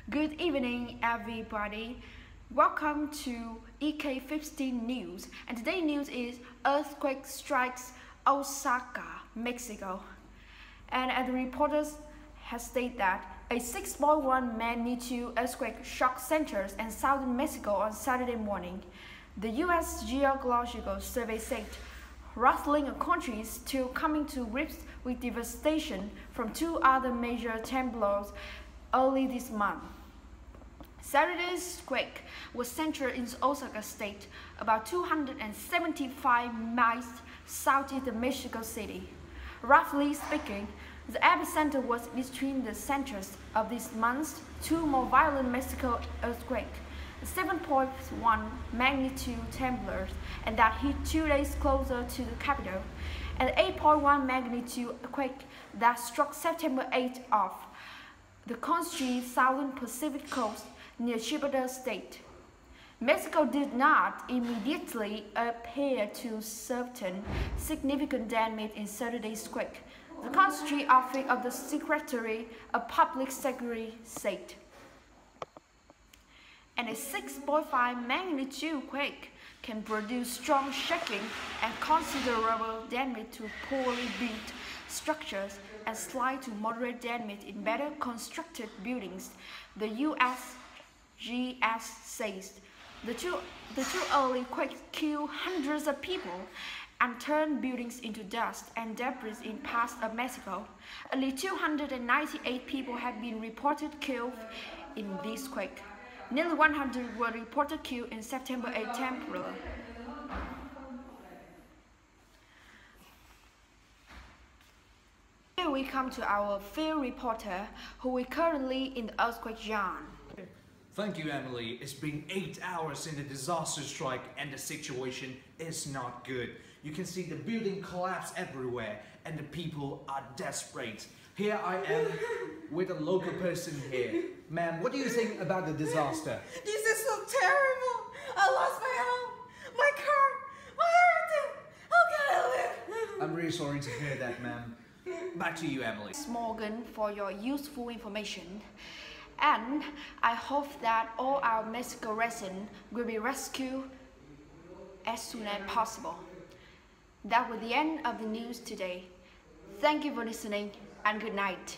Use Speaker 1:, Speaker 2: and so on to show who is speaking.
Speaker 1: Good evening, everybody. Welcome to EK15 News. And today's news is earthquake strikes Oaxaca, Mexico. And the reporters have stated that a 6.1 magnitude earthquake shocked centers in southern Mexico on Saturday morning. The US Geological Survey said rattling a country is still coming to grips with devastation from two other major temblors early this month. Saturday's quake was centered in Oaxaca state, about 275 miles southeast of Mexico City. Roughly speaking, the epicenter was between the centers of this month's two more violent Mexico earthquakes, 7.1 magnitude temblors, and that hit 2 days closer to the capital, and 8.1 magnitude quake that struck September 8 off the country's southern Pacific coast near Chiapas state. Mexico did not immediately appear to sustain significant damage in Saturday's quake, the country office of the Secretary of Public Security said. And a 6.5 magnitude quake can produce strong shaking and considerable damage to poorly built structures and slight to moderate damage in better constructed buildings, the USGS says. The two early quakes killed hundreds of people and turned buildings into dust and debris in parts of Mexico. Only 298 people have been reported killed in this quake. Nearly 100 were reported killed in September 8 temblor. Here we come to our field reporter, who is currently in the earthquake zone.
Speaker 2: Thank you, Emily. It's been 8 hours since the disaster strike and the situation is not good. You can see the building collapse everywhere and the people are desperate. Here I am with a local person here. Ma'am, what do you think about the disaster?
Speaker 3: This is so terrible. I lost my home, my car, my everything. How can I live?
Speaker 2: I'm really sorry to hear that, ma'am. Back to you, Emily.
Speaker 1: Morgan, for your useful information. And I hope that all our Mexico residents will be rescued as soon as possible. That was the end of the news today. Thank you for listening and good night.